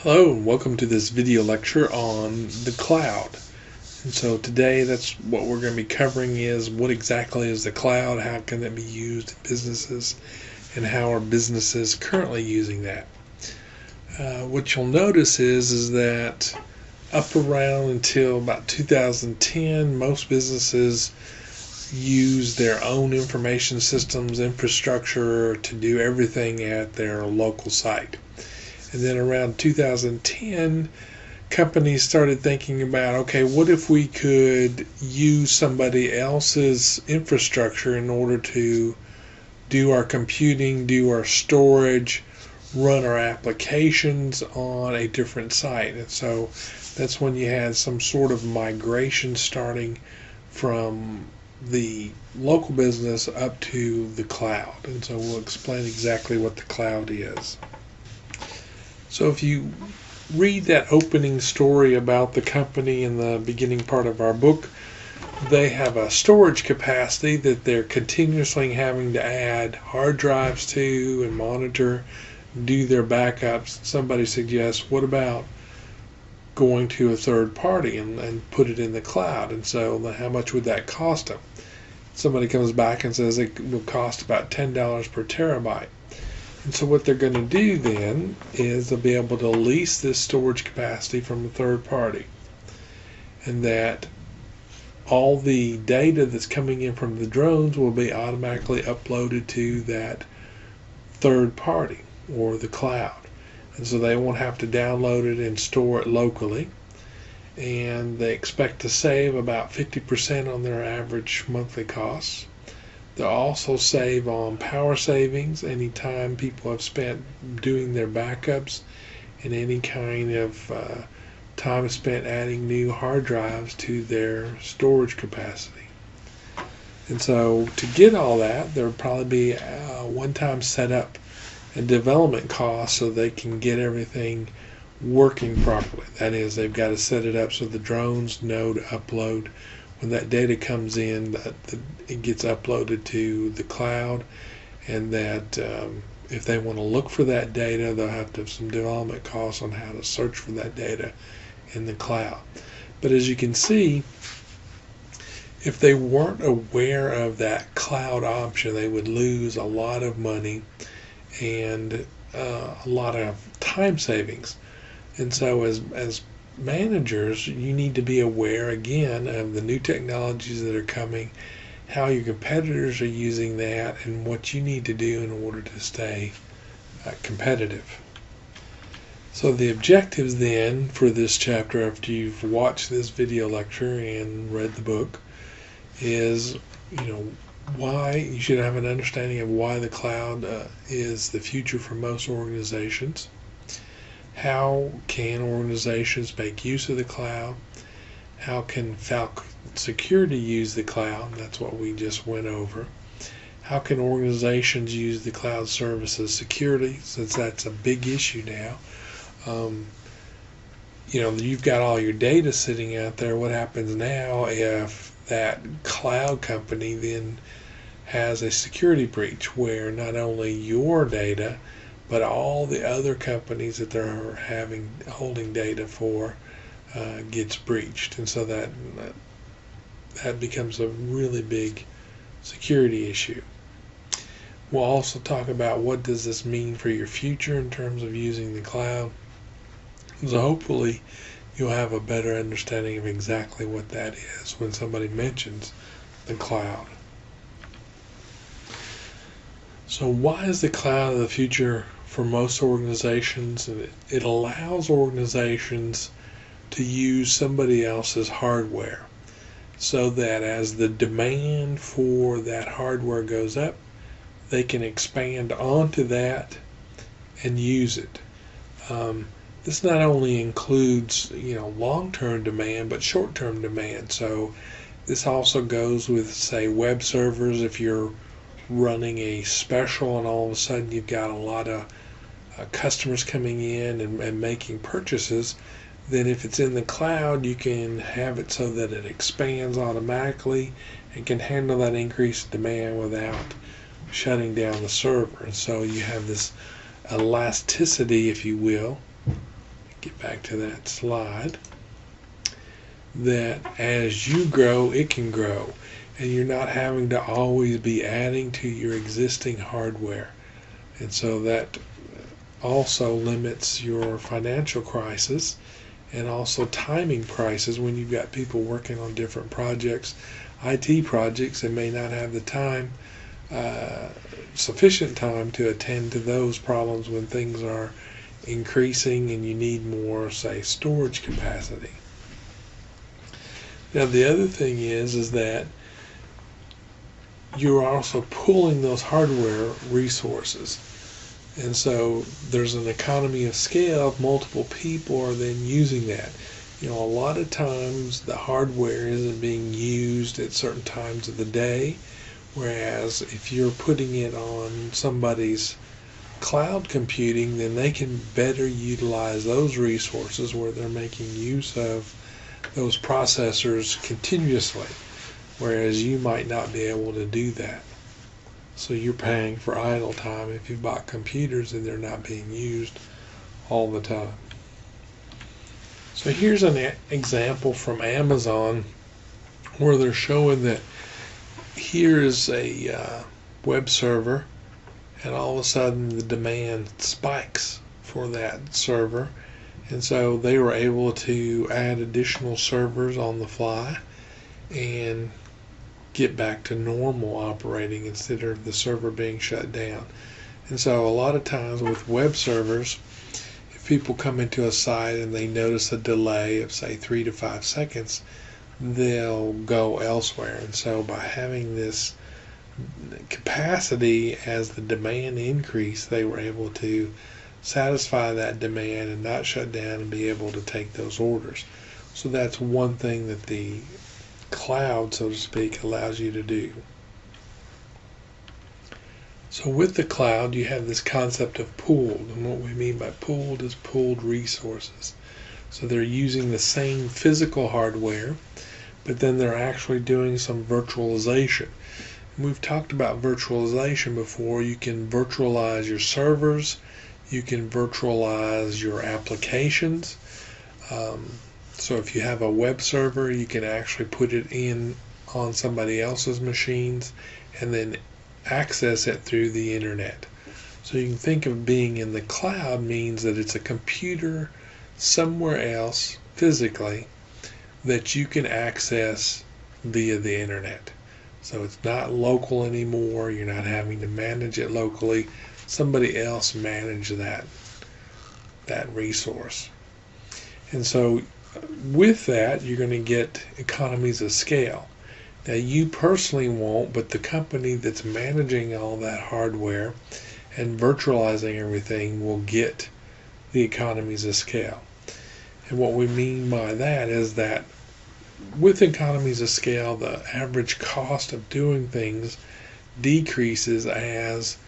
Hello and welcome to this video lecture on the cloud. And so today that's what we're going to be covering is what exactly is the cloud, how can it be used in businesses, and how are businesses currently using that. What you'll notice is that up around until about 2010, most businesses use their own information systems infrastructure to do everything at their local site. And then around 2010, companies started thinking about, okay, what if we could use somebody else's infrastructure in order to do our computing, do our storage, run our applications on a different site. And so that's when you had some sort of migration starting from the local business up to the cloud. And so we'll explain exactly what the cloud is. So if you read that opening story about the company in the beginning part of our book, they have a storage capacity that they're continuously having to add hard drives to and monitor, do their backups. Somebody suggests, what about going to a third party and put it in the cloud? And so how much would that cost them? Somebody comes back and says it will cost about $10 per terabyte. And so what they're going to do then is they'll be able to lease this storage capacity from a third party, and that all the data that's coming in from the drones will be automatically uploaded to that third party or the cloud. And so they won't have to download it and store it locally. And they expect to save about 50% on their average monthly costs. They'll also save on power savings, any time people have spent doing their backups, and any kind of time spent adding new hard drives to their storage capacity. And so to get all that, there will probably be a one-time setup and development cost so they can get everything working properly. That is, they've got to set it up so the drones know to upload. When that data comes in, it gets uploaded to the cloud, and that if they want to look for that data, they'll have to have some development costs on how to search for that data in the cloud. But as you can see, if they weren't aware of that cloud option, they would lose a lot of money and a lot of time savings. And so as managers, you need to be aware again of the new technologies that are coming, how your competitors are using that, and what you need to do in order to stay competitive. So the objectives then for this chapter, after you've watched this video lecture and read the book, is why you should have an understanding of why the cloud is the future for most organizations. How can organizations make use of the cloud? How can Falcon Security use the cloud? That's what we just went over. How can organizations use the cloud services securely, since that's a big issue now? You've got all your data sitting out there. What happens now if that cloud company then has a security breach where not only your data but all the other companies that they're holding data for gets breached? And so that becomes a really big security issue. We'll also talk about what does this mean for your future in terms of using the cloud. So hopefully you'll have a better understanding of exactly what that is when somebody mentions the cloud. So why is the cloud the future for most organizations? It allows organizations to use somebody else's hardware, so that as the demand for that hardware goes up, they can expand onto that and use it. This not only includes long-term demand, but short-term demand. So this also goes with, say, web servers. If you're running a special and all of a sudden you've got a lot of customers coming in and making purchases, then if it's in the cloud, you can have it so that it expands automatically and can handle that increased demand without shutting down the server. And so you have this elasticity, if you will, get back to that slide, that as you grow, it can grow, and you're not having to always be adding to your existing hardware. And so that also limits your financial crisis and also timing crisis when you've got people working on different projects, IT projects, and may not have the time, sufficient time to attend to those problems when things are increasing and you need more, say, storage capacity. Now the other thing is that you're also pulling those hardware resources. And so there's an economy of scale if multiple people are then using that. A lot of times the hardware isn't being used at certain times of the day, whereas if you're putting it on somebody's cloud computing, then they can better utilize those resources where they're making use of those processors continuously, whereas you might not be able to do that. So you're paying for idle time if you bought computers and they're not being used all the time. So here's an example from Amazon where they're showing that here is a web server, and all of a sudden the demand spikes for that server, and so they were able to add additional servers on the fly and get back to normal operating instead of the server being shut down. And so a lot of times with web servers, if people come into a site and they notice a delay of say 3 to 5 seconds, they'll go elsewhere. And so by having this capacity as the demand increased, they were able to satisfy that demand and not shut down and be able to take those orders. So that's one thing that the cloud, so to speak, allows you to do. So with the cloud, you have this concept of pooled, and what we mean by pooled is pooled resources. So they're using the same physical hardware, but then they're actually doing some virtualization. And we've talked about virtualization before. You can virtualize your servers, you can virtualize your applications. So if you have a web server, you can actually put it in on somebody else's machines and then access it through the internet. So you can think of being in the cloud means that it's a computer somewhere else physically that you can access via the internet. So it's not local anymore. You're not having to manage it locally. Somebody else manage that resource. And so with that, you're going to get economies of scale. Now you personally won't, but the company that's managing all that hardware and virtualizing everything will get the economies of scale. And what we mean by that is that with economies of scale, the average cost of doing things decreases as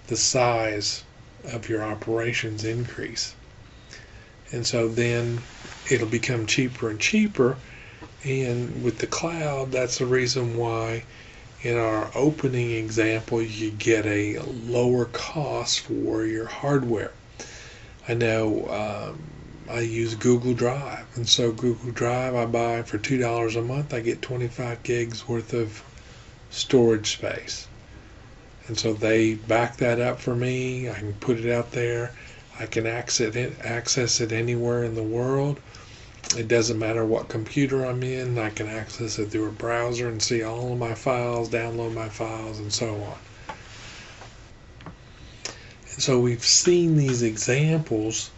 the size of your operations increase. And so then it'll become cheaper and cheaper. And with the cloud, that's the reason why in our opening example, you get a lower cost for your hardware. I know I use Google Drive, and so Google Drive I buy for $2 a month. I get 25 gigs worth of storage space. And so they back that up for me. I can put it out there. I can access it anywhere in the world. It doesn't matter what computer I'm in. I can access it through a browser and see all of my files, download my files, and so on. And so we've seen these examples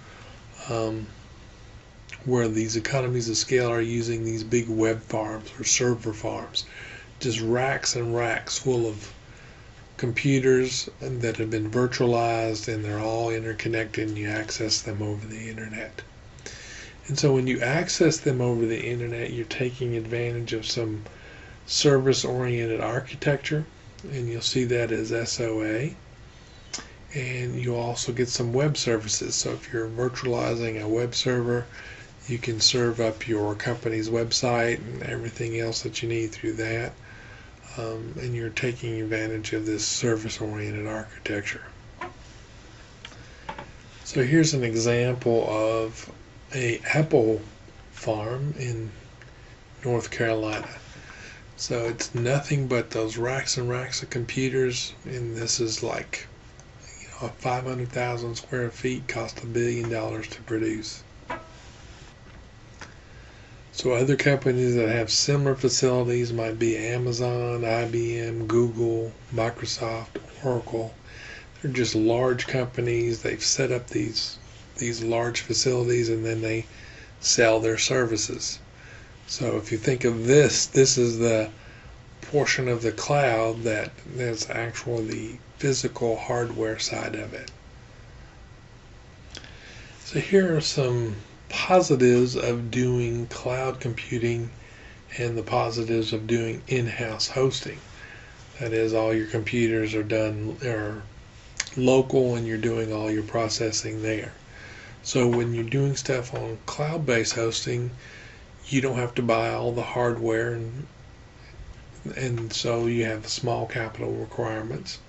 where these economies of scale are using these big web farms or server farms, just racks and racks full of computers that have been virtualized, and they're all interconnected, and you access them over the internet. And so when you access them over the internet, you're taking advantage of some service-oriented architecture, and you'll see that as SOA. And you'll also get some web services. So if you're virtualizing a web server, you can serve up your company's website and everything else that you need through that. And you're taking advantage of this service-oriented architecture. So here's an example of a apple farm in North Carolina. So it's nothing but those racks and racks of computers, and this is like 500,000 square feet, cost $1 billion to produce. So other companies that have similar facilities might be Amazon, IBM, Google, Microsoft, Oracle. They're just large companies. They've set up these large facilities, and then they sell their services. So if you think of this is the portion of the cloud that's actually the physical hardware side of it. So here are some positives of doing cloud computing and the positives of doing in-house hosting. That is, all your computers are local and you're doing all your processing there. So when you're doing stuff on cloud-based hosting, you don't have to buy all the hardware, and so you have small capital requirements.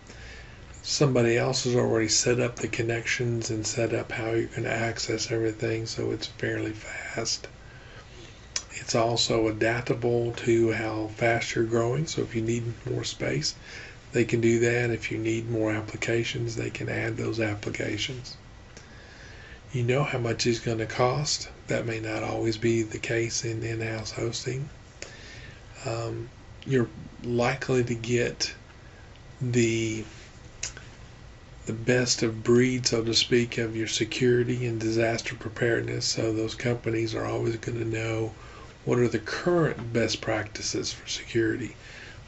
Somebody else has already set up the connections and set up how you're going to access everything, so it's fairly fast. It's also adaptable to how fast you're growing, so if you need more space, they can do that. If you need more applications, they can add those applications. You know how much it's going to cost. That may not always be the case in in-house hosting. You're likely to get the best of breed, so to speak, of your security and disaster preparedness. So those companies are always going to know what are the current best practices for security,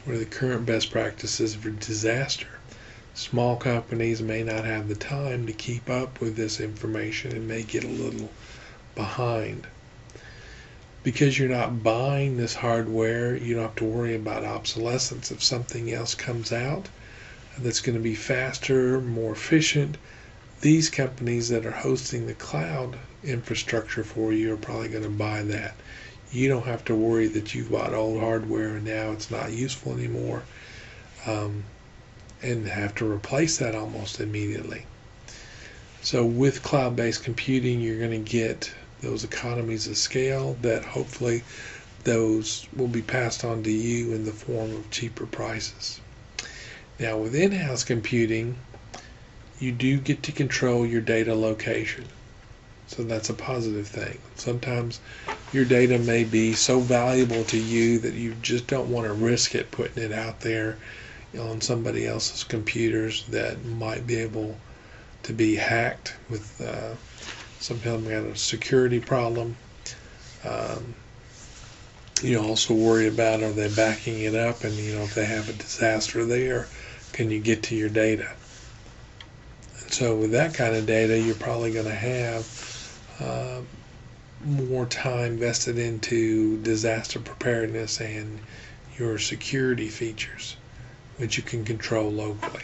what are the current best practices for disaster. Small companies may not have the time to keep up with this information and may get a little behind. Because you're not buying this hardware, you don't have to worry about obsolescence. If something else comes out that's going to be faster, more efficient, these companies that are hosting the cloud infrastructure for you are probably going to buy that. You don't have to worry that you've bought old hardware and now it's not useful anymore, and have to replace that almost immediately. So with cloud-based computing, you're going to get those economies of scale that hopefully those will be passed on to you in the form of cheaper prices. Now with in-house computing, you do get to control your data location. So that's a positive thing. Sometimes your data may be so valuable to you that you just don't want to risk it putting it out there on somebody else's computers that might be able to be hacked with some kind of security problem. You also worry about, are they backing it up, and if they have a disaster there, can you get to your data? And so with that kind of data, you're probably going to have more time vested into disaster preparedness and your security features, which you can control locally.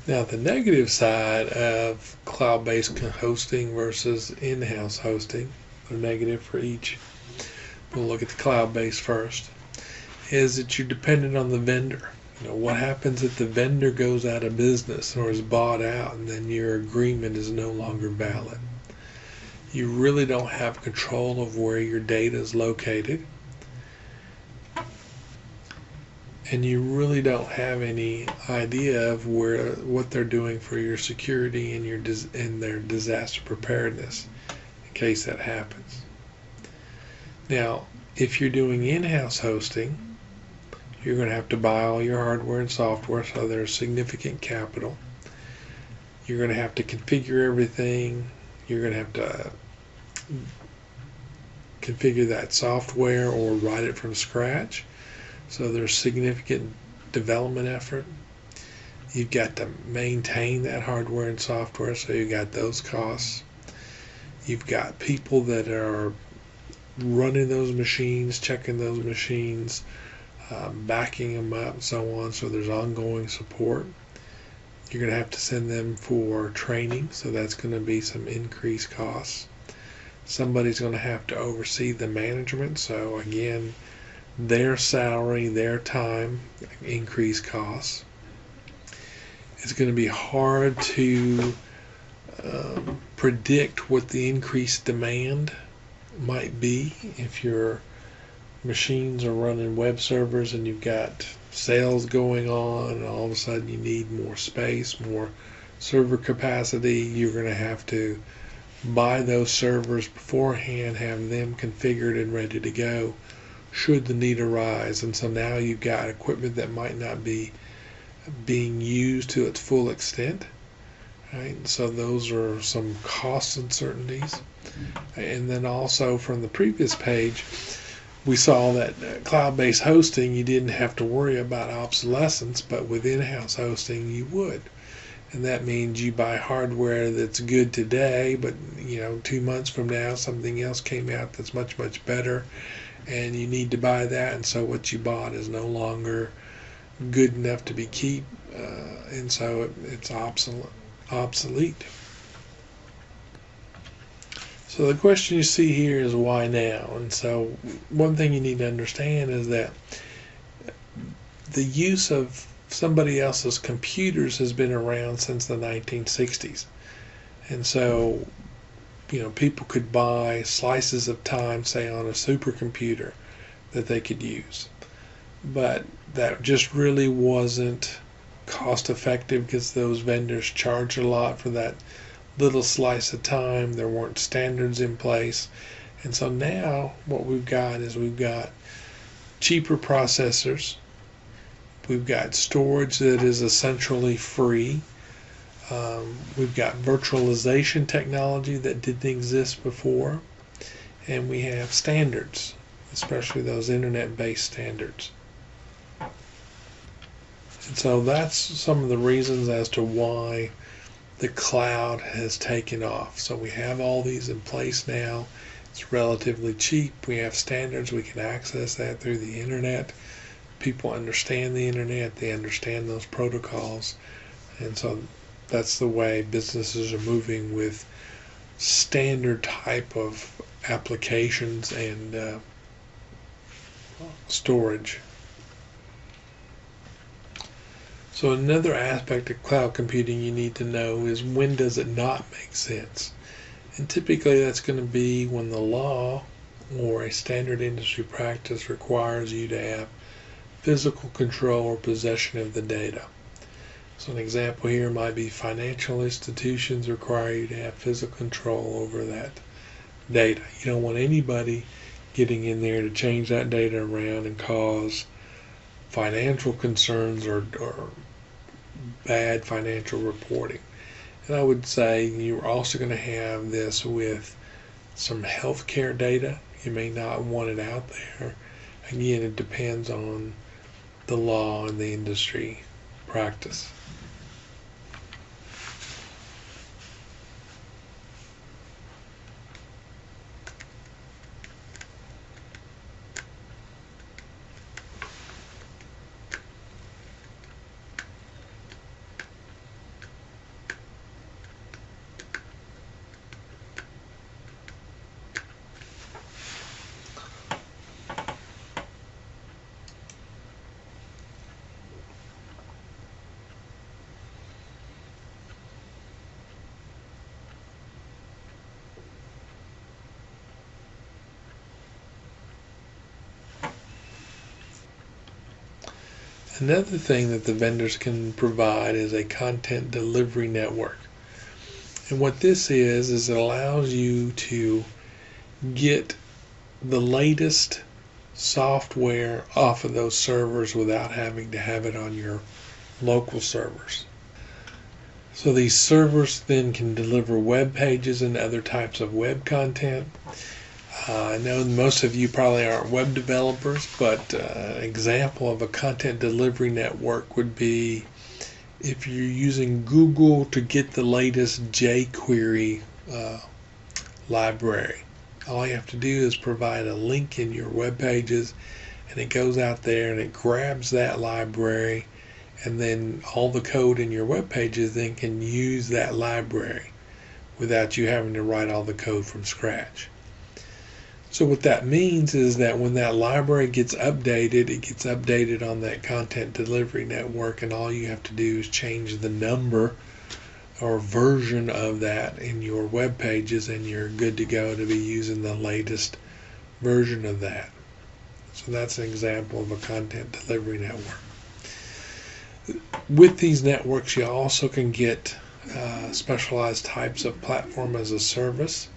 Now the negative side of cloud-based hosting versus in-house hosting, they're negative for each. We'll look at the cloud-based first, is that you're dependent on the vendor. What happens if the vendor goes out of business or is bought out, and then your agreement is no longer valid? You really don't have control of where your data is located, and you really don't have any idea of what they're doing for your security and their disaster preparedness in case that happens. Now, if you're doing in-house hosting, you're going to have to buy all your hardware and software, so there's significant capital. You're going to have to configure everything. You're going to have to configure that software or write it from scratch. So there's significant development effort. You've got to maintain that hardware and software, so you've got those costs. You've got people that are running those machines, checking those machines, backing them up, and so on. So there's ongoing support. You're going to have to send them for training, so that's going to be some increased costs. Somebody's going to have to oversee the management, so again, their salary, their time, increased costs. It's going to be hard to predict what the increased demand might be if your machines are running web servers and you've got sales going on and all of a sudden you need more space, more server capacity. You're going to have to buy those servers beforehand, have them configured and ready to go should the need arise. And so now you've got equipment that might not be being used to its full extent. Right? So those are some cost uncertainties. And then also from the previous page, we saw that cloud-based hosting, you didn't have to worry about obsolescence, but with in-house hosting, you would. And that means you buy hardware that's good today, but 2 months from now, something else came out that's much, much better, and you need to buy that. And so what you bought is no longer good enough to be kept, and so it's obsolete. So the question you see here is why now? And so one thing you need to understand is that the use of somebody else's computers has been around since the 1960s. And so, people could buy slices of time, say on a supercomputer, that they could use. But that just really wasn't cost effective because those vendors charged a lot for that little slice of time. There weren't standards in place. And so now what we've got is we've got cheaper processors. We've got storage that is essentially free. We've got virtualization technology that didn't exist before. And we have standards, especially those internet-based standards. And so that's some of the reasons as to why the cloud has taken off. So we have all these in place now. It's relatively cheap. We have standards. We can access that through the internet. People understand the internet. They understand those protocols. And so that's the way businesses are moving with standard type of applications and storage. So another aspect of cloud computing you need to know is when does it not make sense? And typically that's going to be when the law or a standard industry practice requires you to have physical control or possession of the data. So an example here might be financial institutions require you to have physical control over that data. You don't want anybody getting in there to change that data around and cause financial concerns or bad financial reporting. And I would say you're also going to have this with some healthcare data. You may not want it out there. Again, it depends on the law and the industry practice. Another thing that the vendors can provide is a content delivery network. And what this is it allows you to get the latest software off of those servers without having to have it on your local servers. So these servers then can deliver web pages and other types of web content. I know most of you probably aren't web developers, but an example of a content delivery network would be if you're using Google to get the latest jQuery library. All you have to do is provide a link in your web pages, and it goes out there and it grabs that library, and then all the code in your web pages then can use that library without you having to write all the code from scratch. So what that means is that when that library gets updated, it gets updated on that content delivery network, and all you have to do is change the number or version of that in your web pages, and you're good to go to be using the latest version of that. So that's an example of a content delivery network. With these networks, you also can get specialized types of platform as a service.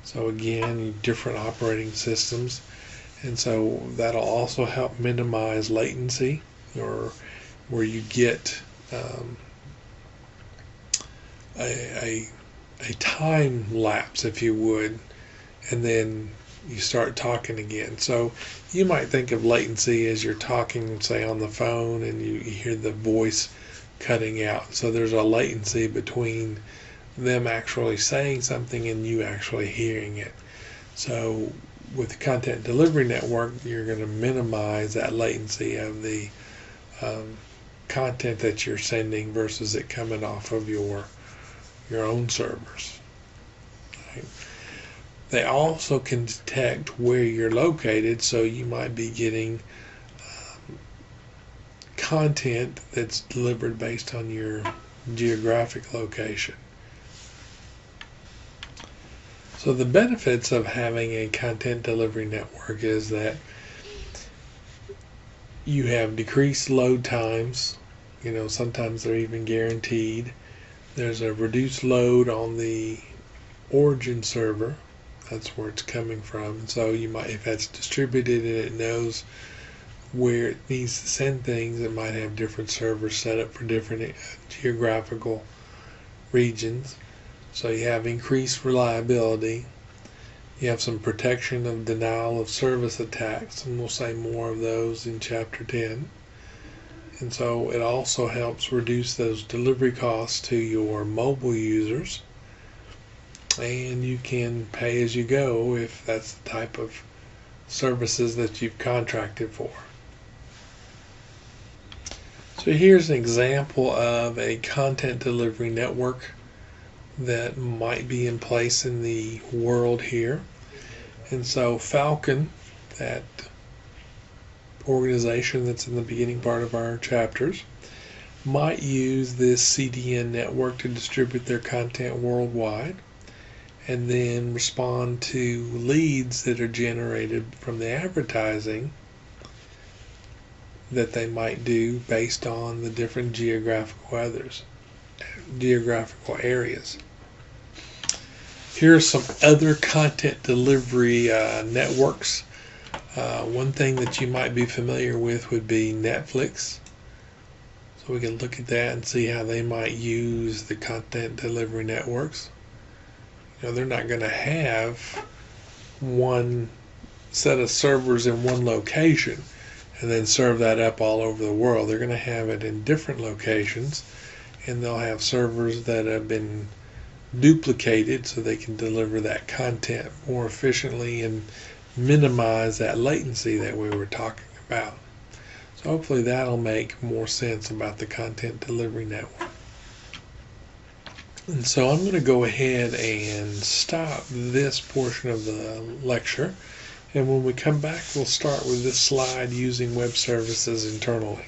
So again, different operating systems, and so that'll also help minimize latency, or where you get a time lapse, if you would, and then you start talking again. So you might think of latency as you're talking, say, on the phone, and you hear the voice cutting out. So there's a latency between them actually saying something and you actually hearing it. So with the content delivery network, you're going to minimize that latency of the content that you're sending versus it coming off of your own servers. Right? They also can detect where you're located, so you might be getting content that's delivered based on your geographic location. So the benefits of having a content delivery network is that you have decreased load times. Sometimes they're even guaranteed. There's a reduced load on the origin server. That's where it's coming from. So you might, if that's distributed and it knows where it needs to send things, it might have different servers set up for different geographical regions. So you have increased reliability. You have some protection of denial of service attacks, and we'll say more of those in Chapter 10. And so it also helps reduce those delivery costs to your mobile users. And you can pay as you go if that's the type of services that you've contracted for. So here's an example of a content delivery network that might be in place in the world here. And so Falcon, that organization that's in the beginning part of our chapters, might use this CDN network to distribute their content worldwide, and then respond to leads that are generated from the advertising that they might do based on the different geographical areas. Here are some other content delivery networks. One thing that you might be familiar with would be Netflix. So we can look at that and see how they might use the content delivery networks. They're not going to have one set of servers in one location and then serve that up all over the world. They're going to have it in different locations, and they'll have servers that have been duplicated so they can deliver that content more efficiently and minimize that latency that we were talking about. So hopefully that'll make more sense about the content delivery network. And so I'm going to go ahead and stop this portion of the lecture, and when we come back we'll start with this slide using web services internally.